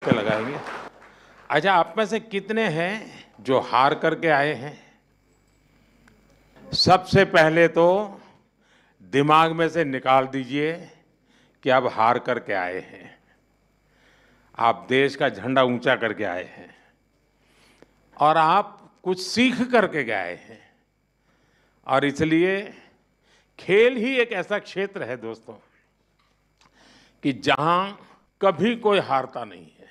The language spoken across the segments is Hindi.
के लगाएंगे। अच्छा, आप में से कितने हैं जो हार करके आए हैं? सबसे पहले तो दिमाग में से निकाल दीजिए कि आप हार करके आए हैं। आप देश का झंडा ऊंचा करके आए हैं और आप कुछ सीख करके गए हैं। और इसलिए खेल ही एक ऐसा क्षेत्र है दोस्तों कि जहां कभी कोई हारता नहीं है,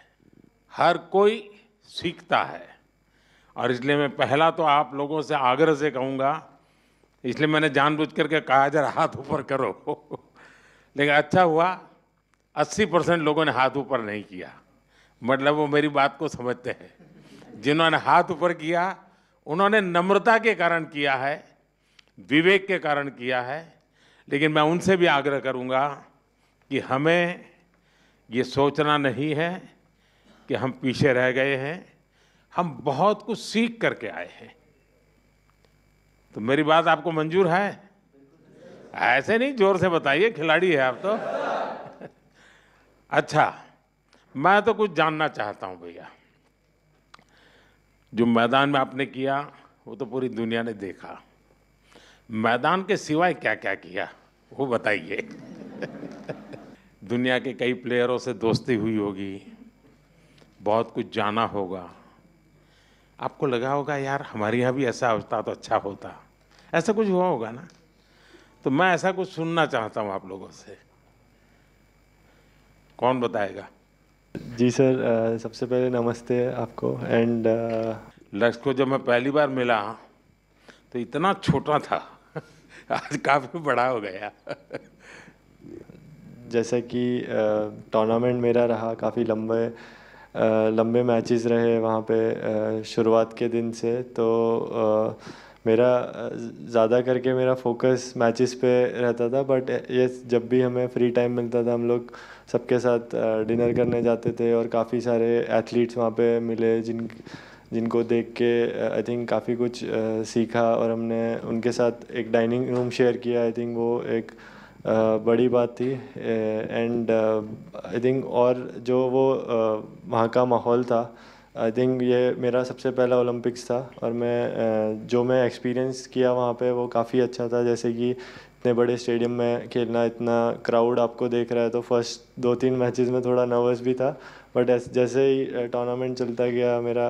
हर कोई सीखता है। और इसलिए मैं पहला तो आप लोगों से आग्रह से कहूंगा, इसलिए मैंने जानबूझ करके कहा जरा हाथ ऊपर करो लेकिन अच्छा हुआ 80% लोगों ने हाथ ऊपर नहीं किया, मतलब वो मेरी बात को समझते हैं। जिन्होंने हाथ ऊपर किया उन्होंने नम्रता के कारण किया है, विवेक के कारण किया है। लेकिन मैं उनसे भी आग्रह करूंगा कि हमें ये सोचना नहीं है कि हम पीछे रह गए हैं, हम बहुत कुछ सीख करके आए हैं। तो मेरी बात आपको मंजूर है? ऐसे नहीं, जोर से बताइए, खिलाड़ी है आप तो अच्छा, मैं तो कुछ जानना चाहता हूं भैया। जो मैदान में आपने किया वो तो पूरी दुनिया ने देखा, मैदान के सिवाय क्या क्या किया वो बताइए दुनिया के कई प्लेयरों से दोस्ती हुई होगी, बहुत कुछ जाना होगा। आपको लगा होगा यार हमारे यहाँ भी ऐसा होता तो अच्छा होता, ऐसा कुछ हुआ होगा ना? तो मैं ऐसा कुछ सुनना चाहता हूँ आप लोगों से। कौन बताएगा? जी सर, सबसे पहले नमस्ते आपको। एंड लक्ष्य को जब मैं पहली बार मिला तो इतना छोटा था आज काफी बड़ा हो गया जैसा कि टूर्नामेंट मेरा रहा, काफ़ी लंबे मैचेस रहे वहाँ पे शुरुआत के दिन से। तो मेरा ज़्यादा करके मेरा फोकस मैचेस पे रहता था। बट ये जब भी हमें फ्री टाइम मिलता था हम लोग सबके साथ डिनर करने जाते थे और काफ़ी सारे एथलीट्स वहाँ पे मिले जिनको देख के आई थिंक काफ़ी कुछ सीखा। और हमने उनके साथ एक डाइनिंग रूम शेयर किया। आई थिंक वो एक बड़ी बात थी। एंड आई थिंक और जो वो वहाँ का माहौल था, आई थिंक ये मेरा सबसे पहला ओलंपिक्स था। और मैं जो मैं एक्सपीरियंस किया वहाँ पे वो काफ़ी अच्छा था। जैसे कि इतने बड़े स्टेडियम में खेलना, इतना क्राउड आपको देख रहा है, तो फर्स्ट 2-3 मैचेस में थोड़ा नर्वस भी था। बट जैसे ही टूर्नामेंट चलता गया मेरा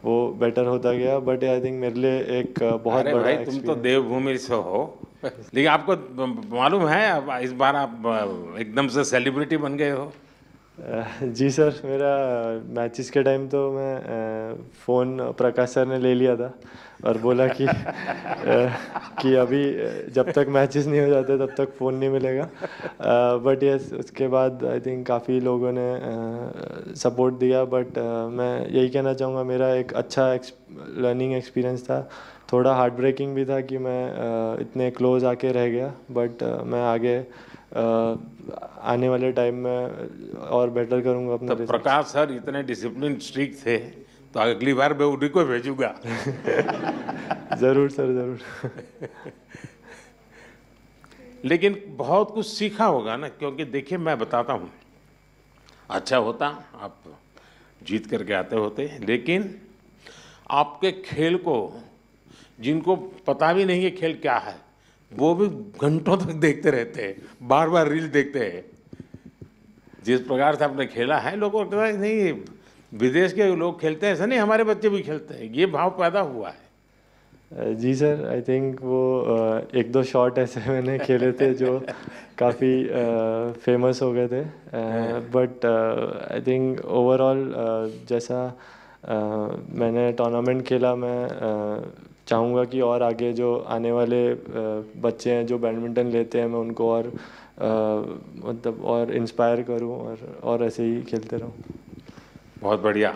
वो बेटर होता गया। बट आई थिंक मेरे लिए एक बहुत अरे बड़ा भाई, तुम तो एक्सपीरियंस। देवभूमि से हो लेकिन आपको मालूम है अब इस बार आप एकदम से सेलिब्रिटी बन गए हो। जी सर, मेरा मैचेस के टाइम तो मैं फ़ोन प्रकाश सर ने ले लिया था और बोला कि अभी जब तक मैचेस नहीं हो जाते तब तक फ़ोन नहीं मिलेगा। बट यस, उसके बाद आई थिंक काफ़ी लोगों ने सपोर्ट दिया। बट मैं यही कहना चाहूँगा, मेरा एक अच्छा लर्निंग एक्सपीरियंस था। थोड़ा हार्ट ब्रेकिंग भी था कि मैं इतने क्लोज आके रह गया। बट मैं आगे आने वाले टाइम में और बेटर करूंगा अपना तो रिजल्ट। प्रकाश सर इतने डिसिप्लिन स्ट्रिक्ट थे, तो अगली बार मैं उन्हीं को भेजूंगा ज़रूर सर, ज़रूर लेकिन बहुत कुछ सीखा होगा ना, क्योंकि देखिए मैं बताता हूँ, अच्छा होता आप जीत करके आते होते, लेकिन आपके खेल को जिनको पता भी नहीं है खेल क्या है, वो भी घंटों तक देखते रहते हैं, बार बार रील देखते हैं। जिस प्रकार से आपने खेला है, लोगों को लगता है नहीं विदेश के लोग खेलते हैं, ऐसा नहीं हमारे बच्चे भी खेलते हैं, ये भाव पैदा हुआ है। जी सर, आई थिंक वो एक दो शॉट ऐसे मैंने खेले थे जो काफ़ी फेमस हो गए थे। बट आई थिंक ओवरऑल जैसा मैंने टूर्नामेंट खेला, मैं चाहूँगा कि और आगे जो आने वाले बच्चे हैं जो बैडमिंटन लेते हैं, मैं उनको और मतलब और इंस्पायर करूँ और ऐसे ही खेलते रहूँ। बहुत बढ़िया।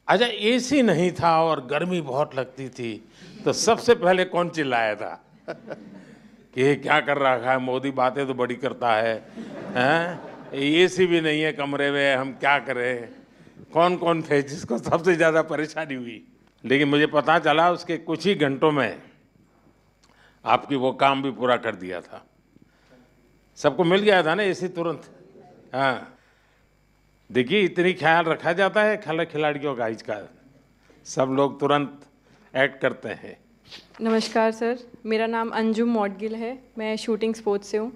अच्छा, एसी नहीं था और गर्मी बहुत लगती थी, तो सबसे पहले कौन चिल्लाया था कि ये क्या कर रहा है मोदी, बातें तो बड़ी करता है, हैं? एसी भी नहीं है कमरे में, हम क्या करें? कौन कौन थे जिसको सबसे ज्यादा परेशानी हुई? लेकिन मुझे पता चला उसके कुछ ही घंटों में आपकी वो काम भी पूरा कर दिया था। सबको मिल गया था ना एसी तुरंत। हाँ, देखिए इतनी ख्याल रखा जाता है खिलाड़ियों का इसका, सब लोग तुरंत एक्ट करते हैं। नमस्कार सर, मेरा नाम अंजुम मौडगिल है, मैं शूटिंग स्पोर्ट्स से हूँ।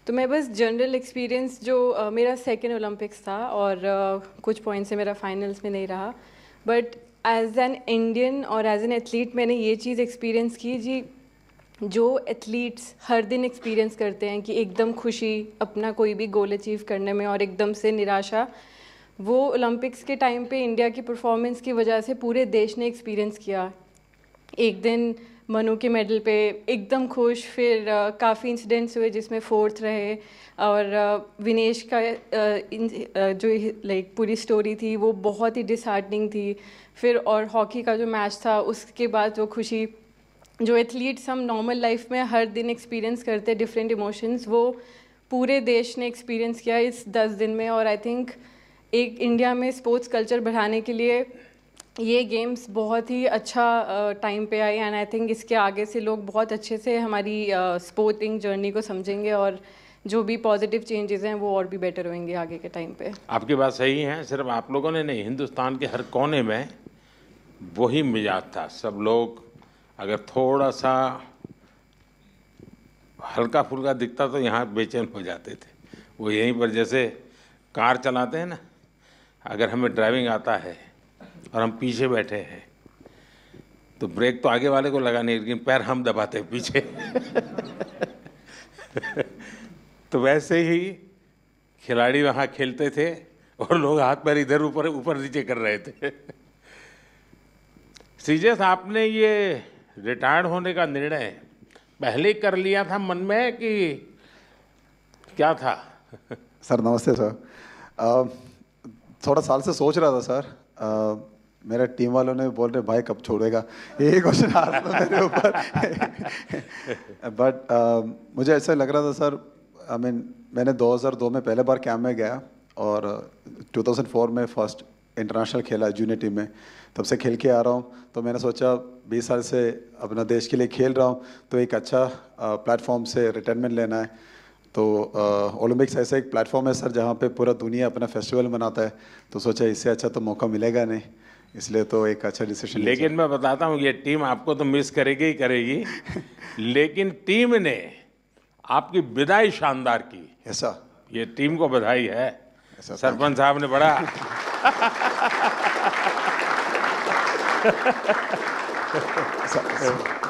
तो मैं बस जनरल एक्सपीरियंस जो मेरा सेकेंड ओलंपिक्स था और कुछ पॉइंट से मेरा फाइनल्स में नहीं रहा, बट एज एन इंडियन और एज एन एथलीट मैंने ये चीज़ एक्सपीरियंस की जी, जो एथलीट्स हर दिन एक्सपीरियंस करते हैं कि एकदम खुशी अपना कोई भी गोल अचीव करने में और एकदम से निराशा, वो ओलंपिक्स के टाइम पे इंडिया की परफॉर्मेंस की वजह से पूरे देश ने एक्सपीरियंस किया। एक दिन मनु के मेडल पे एकदम खुश, फिर काफ़ी इंसिडेंट्स हुए जिसमें फोर्थ रहे, और विनेश का जो लाइक पूरी स्टोरी थी वो बहुत ही डिसहार्टनिंग थी। फिर और हॉकी का जो मैच था उसके बाद वो खुशी, जो एथलीट्स हम नॉर्मल लाइफ में हर दिन एक्सपीरियंस करते डिफरेंट इमोशंस, वो पूरे देश ने एक्सपीरियंस किया इस 10 दिन में। और आई थिंक एक इंडिया में स्पोर्ट्स कल्चर बढ़ाने के लिए ये गेम्स बहुत ही अच्छा टाइम पे आई, एंड आई थिंक इसके आगे से लोग बहुत अच्छे से हमारी स्पोर्टिंग जर्नी को समझेंगे और जो भी पॉजिटिव चेंजेस हैं वो और भी बेटर होंगे आगे के टाइम पे। आपकी बात सही है, सिर्फ आप लोगों ने नहीं, हिंदुस्तान के हर कोने में वही मिजाज था। सब लोग अगर थोड़ा सा हल्का फुल्का दिखता तो यहाँ बेचैन हो जाते थे। वो यहीं पर जैसे कार चलाते हैं ना, अगर हमें ड्राइविंग आता है और हम पीछे बैठे हैं तो ब्रेक तो आगे वाले को लगाने, लेकिन पैर हम दबाते हैं पीछे। तो वैसे ही खिलाड़ी वहाँ खेलते थे और लोग हाथ पैर इधर ऊपर ऊपर नीचे कर रहे थे। श्रीजेश, आपने ये रिटायर्ड होने का निर्णय पहले कर लिया था मन में कि क्या था? सर नमस्ते सर। थोड़ा साल से सोच रहा था सर। मेरे टीम वालों ने बोल रहे भाई कब छोड़ेगा, यही क्वेश्चन आ रहा था मेरे ऊपर। बट मुझे ऐसा लग रहा था सर, मैंने 2002 में पहले बार कैंप में गया और 2004 में फर्स्ट इंटरनेशनल खेला जूनियर टीम में, तब से खेल के आ रहा हूँ। तो मैंने सोचा 20 साल से अपना देश के लिए खेल रहा हूँ तो एक अच्छा प्लेटफॉर्म से रिटायरमेंट लेना है। तो ओलंपिक्स ऐसा एक प्लेटफॉर्म है सर जहाँ पे पूरा दुनिया अपना फेस्टिवल मनाता है, तो सोचा इससे अच्छा तो मौका मिलेगा नहीं, इसलिए तो एक अच्छा डिसीजन। लेकिन मैं बताता हूँ ये टीम आपको तो मिस करेगी ही करेगी, लेकिन टीम ने आपकी विदाई शानदार की। ऐसा ये टीम को बधाई है, सरपंच साहब ने बड़ा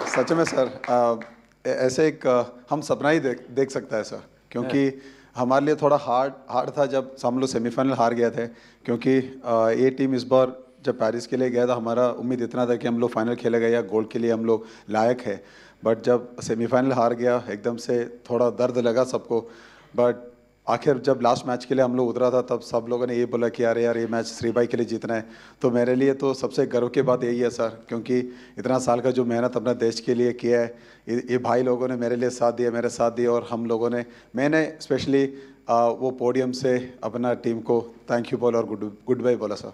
सच में सर ऐसे एक हम सपना ही देख सकता है सर, क्योंकि हमारे लिए थोड़ा हार्ड था जब हम लोग सेमीफाइनल हार गए थे, क्योंकि ये टीम इस बार जब पेरिस के लिए गया था हमारा उम्मीद इतना था कि हम लोग फाइनल खेलेगा या गोल्ड के लिए हम लोग लायक है। बट जब सेमीफाइनल हार गया एकदम से थोड़ा दर्द लगा सबको। बट आखिर जब लास्ट मैच के लिए हम लोग उतरा था तब सब लोगों ने ये बोला कि यार ये मैच श्रीबाई के लिए जीतना है। तो मेरे लिए तो सबसे गर्व की बात यही है सर, क्योंकि इतना साल का जो मेहनत अपना देश के लिए किया है, ये भाई लोगों ने मेरे लिए साथ दिया, मेरे साथ दिया, और हम लोगों ने, मैंने स्पेशली वो पोडियम से अपना टीम को थैंक यू बोला और गुड बाय बोला सर।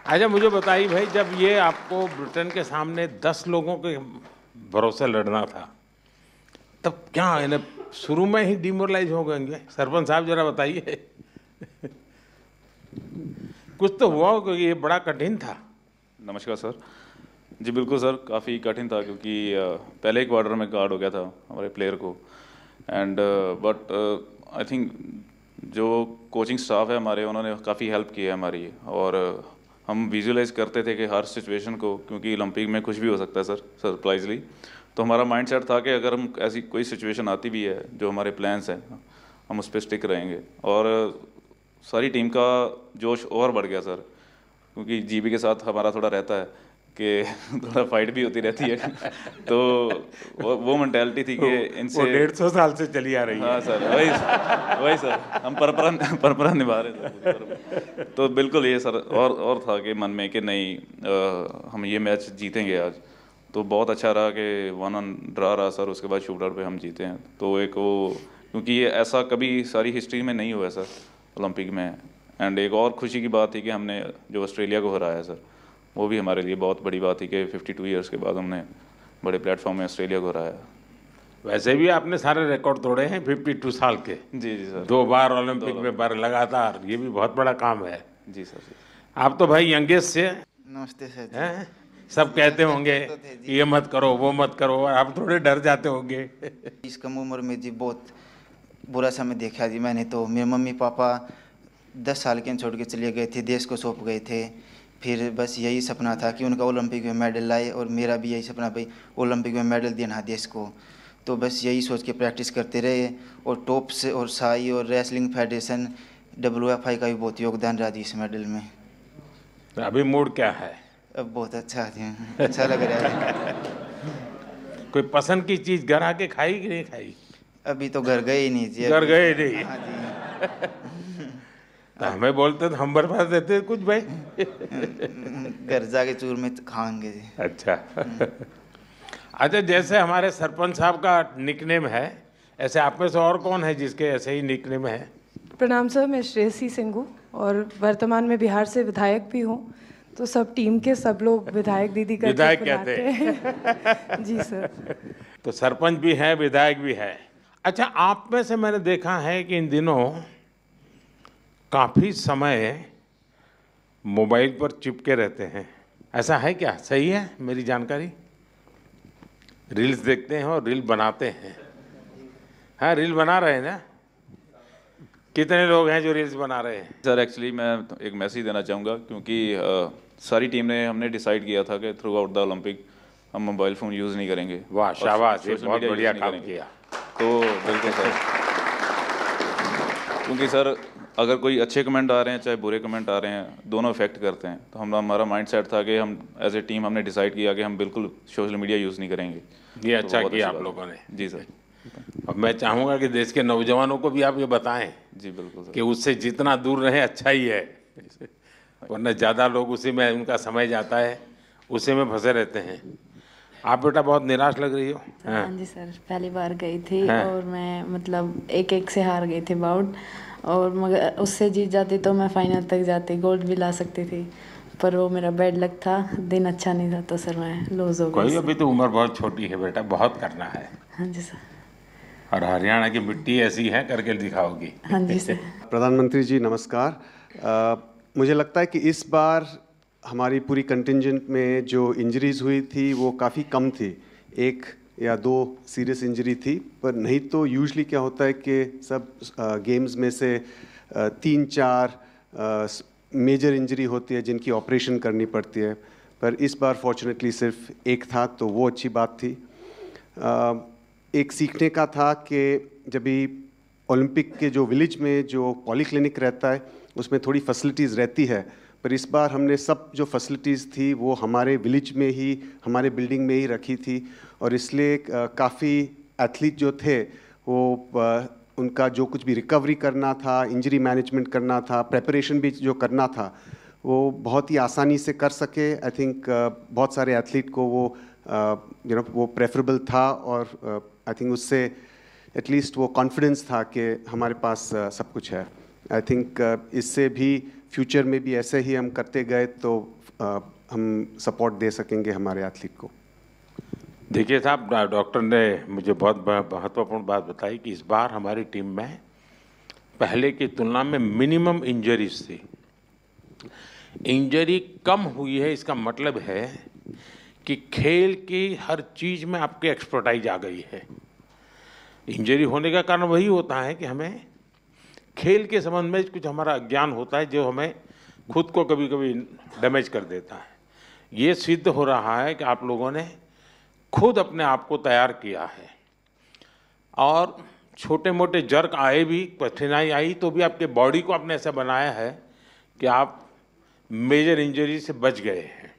अच्छा मुझे बताइए भाई, जब ये आपको ब्रिटेन के सामने 10 लोगों के भरोसे लड़ना था तब क्या इन्हें शुरू में ही डिमोरलाइज हो गएंगे? सरपंच साहब जरा बताइए। कुछ तो हुआ हो, क्योंकि ये बड़ा कठिन था। नमस्कार सर। जी बिल्कुल सर, काफ़ी कठिन था क्योंकि पहले ही क्वार्टर में गार्ड हो गया था हमारे प्लेयर को, एंड बट आई थिंक जो कोचिंग स्टाफ है हमारे, उन्होंने काफ़ी हेल्प की है हमारी, और हम विजुअलाइज करते थे कि हर सिचुएशन को, क्योंकि ओलंपिक में कुछ भी हो सकता है सर सरप्राइजली। तो हमारा माइंडसेट था कि अगर हम ऐसी कोई सिचुएशन आती भी है, जो हमारे प्लान्स हैं, हम उस पर स्टिक रहेंगे। और सारी टीम का जोश और बढ़ गया सर, क्योंकि जीबी के साथ हमारा थोड़ा रहता है कि थोड़ा फाइट भी होती रहती है। तो वो मेंटालिटी थी कि इनसे 150 साल से चली आ रही है। हाँ सर, वही सर, हम परंपरा निभा रहे थे। तो बिल्कुल ये सर और था कि मन में कि नहीं हम ये मैच जीतेंगे आज। तो बहुत अच्छा रहा कि 1-1 ड्रा रहा सर, उसके बाद शूटर पे हम जीते हैं। तो एक वो, क्योंकि ये ऐसा कभी सारी हिस्ट्री में नहीं हुआ सर ओलंपिक में। एंड एक और खुशी की बात थी कि हमने जो ऑस्ट्रेलिया को हराया सर, वो भी हमारे लिए बहुत बड़ी बात थी कि 52 ईयर्स के बाद हमने बड़े प्लेटफॉर्म में ऑस्ट्रेलिया को हराया। वैसे भी आपने सारे रिकॉर्ड तोड़े हैं 52 साल के। जी जी सर। 2 बार ओलंपिक में बार लगातार, ये भी बहुत बड़ा काम है। जी सर जी। आप तो भाई यंगेस्ट से नमस्ते सर जी। हैं, सब कहते होंगे कि ये मत करो वो मत करो, और आप थोड़े डर जाते होंगे। इस कम उम्र में जी बहुत बुरा समय देखा जी मैंने। तो मेरे मम्मी पापा 10 साल के छोड़ के चले गए थे, देश को सौंप गए थे। फिर बस यही सपना था कि उनका ओलंपिक में मेडल लाए, और मेरा भी यही सपना भाई ओलंपिक में मेडल देना देश को। तो बस यही सोच के प्रैक्टिस करते रहे, और टॉप से और साई और रेसलिंग फेडरेशन WFI का भी बहुत योगदान रहा जी इस मेडल में। तो अभी मूड क्या है? अब बहुत अच्छा है, अच्छा लग रहा है। कोई पसंद की चीज घर आके खाई कि नहीं खाई? अभी तो घर गए ही नहीं जी। घर गए नहीं? हाँ जी। तो हमें बोलते तो हम बर्बाद देते कुछ भाई। घर जाके चूर में खाएंगे जी। अच्छा। अच्छा, जैसे हमारे सरपंच साहब का निकनेम है, ऐसे आप में से और कौन है जिसके ऐसे ही निकनेम है? प्रणाम सर, मैं श्रेयसी सिंह हूँ और वर्तमान में बिहार से विधायक भी हूँ। तो सब टीम के सब लोग विधायक दीदी करके विधायक बुलाते कहते हैं। जी सर। तो सरपंच भी है, विधायक भी है। अच्छा, आप में से मैंने देखा है कि इन दिनों काफ़ी समय मोबाइल पर चिपके रहते हैं, ऐसा है क्या? सही है मेरी जानकारी? रील्स देखते हैं और रील बनाते हैं। हाँ, रील बना रहे हैं ना? कितने लोग हैं जो रील्स बना रहे हैं? सर एक्चुअली मैं एक मैसेज देना चाहूँगा, क्योंकि सारी टीम ने हमने डिसाइड किया था कि थ्रू आउट द ओलंपिक हम मोबाइल फ़ोन यूज़ नहीं करेंगे। वाह, शाबाश, ये सोशल बहुत मीडिया बढ़िया यूज़ काम नहीं करेंगे। किया। तो बिल्कुल सर, क्योंकि सर अगर कोई अच्छे कमेंट आ रहे हैं चाहे बुरे कमेंट आ रहे हैं, दोनों इफेक्ट करते हैं। तो हमारा माइंड सेट था कि हम एज ए टीम हमने डिसाइड किया कि हम बिल्कुल सोशल मीडिया यूज़ नहीं करेंगे। ये तो अच्छा बहुत किया अच्छी आप बात लोगों ने। जी सर। अब मैं चाहूँगा कि देश के नौजवानों को भी आप ये बताएं जी बिल्कुल सर। कि उससे जितना दूर रहे अच्छा ही है, वरना ज़्यादा लोग उसी में उनका समय जाता है, उसी में फंसे रहते हैं। आप बेटा बहुत निराश लग रही हो। हाँ जी सर, पहली बार गई थी हाँ। और मैं मतलब एक से हार गई थी बाउट, और मगर उससे जीत जाती तो मैं फाइनल तक जाती, गोल्ड भी ला सकती थी। पर वो मेरा बैड लक था, दिन अच्छा नहीं था, तो सर मैं लूज़ हो गई। कोई, अभी तो उम्र बहुत छोटी है बेटा, बहुत करना है। हाँ जी सर। और हरियाणा की मिट्टी ऐसी है, करके दिखाओगी। हाँ जी सर। प्रधानमंत्री जी नमस्कार। मुझे लगता है कि इस बार हमारी पूरी कंटिंजेंट में जो इंजरीज हुई थी वो काफ़ी कम थी, 1 या 2 सीरियस इंजरी थी। पर नहीं तो यूजुअली क्या होता है कि सब गेम्स में से 3-4 मेजर इंजरी होती है जिनकी ऑपरेशन करनी पड़ती है। पर इस बार फॉर्चुनेटली सिर्फ 1 था, तो वो अच्छी बात थी। एक सीखने का था कि जब भी ओलंपिक के जो विलेज में जो पॉलीक्लिनिक रहता है उसमें थोड़ी फैसिलिटीज़ रहती है, पर इस बार हमने सब जो फैसिलिटीज़ थी वो हमारे विलेज में ही, हमारे बिल्डिंग में ही रखी थी। और इसलिए काफ़ी एथलीट जो थे वो उनका जो कुछ भी रिकवरी करना था, इंजरी मैनेजमेंट करना था, प्रेपरेशन भी जो करना था, वो बहुत ही आसानी से कर सके। आई थिंक बहुत सारे एथलीट को वो वो प्रेफरेबल था, और आई थिंक उससे एटलीस्ट वो कॉन्फिडेंस था कि हमारे पास सब कुछ है। आई थिंक इससे भी फ्यूचर में भी ऐसे ही हम करते गए तो हम सपोर्ट दे सकेंगे हमारे एथलीट को। देखिए साहब, डॉक्टर ने मुझे बहुत महत्वपूर्ण बात बताई कि इस बार हमारी टीम में पहले की तुलना में मिनिमम इंजरीज थी। इंजरी कम हुई है, इसका मतलब है कि खेल की हर चीज़ में आपकी एक्सपर्टाइज आ गई है। इंजरी होने का कारण वही होता है कि हमें खेल के संबंध में कुछ हमारा अज्ञान होता है जो हमें खुद को कभी कभी डैमेज कर देता है। ये सिद्ध हो रहा है कि आप लोगों ने खुद अपने आप को तैयार किया है, और छोटे मोटे जर्क आए भी, कठिनाई आई तो भी आपके बॉडी को आपने ऐसा बनाया है कि आप मेजर इंजरी से बच गए हैं।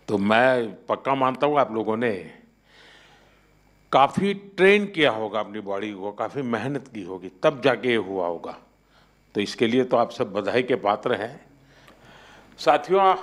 तो मैं पक्का मानता हूँ आप लोगों ने काफ़ी ट्रेन किया होगा अपनी बॉडी को, काफ़ी मेहनत की होगी, तब जाके ये हुआ होगा। तो इसके लिए तो आप सब बधाई के पात्र हैं। साथियों,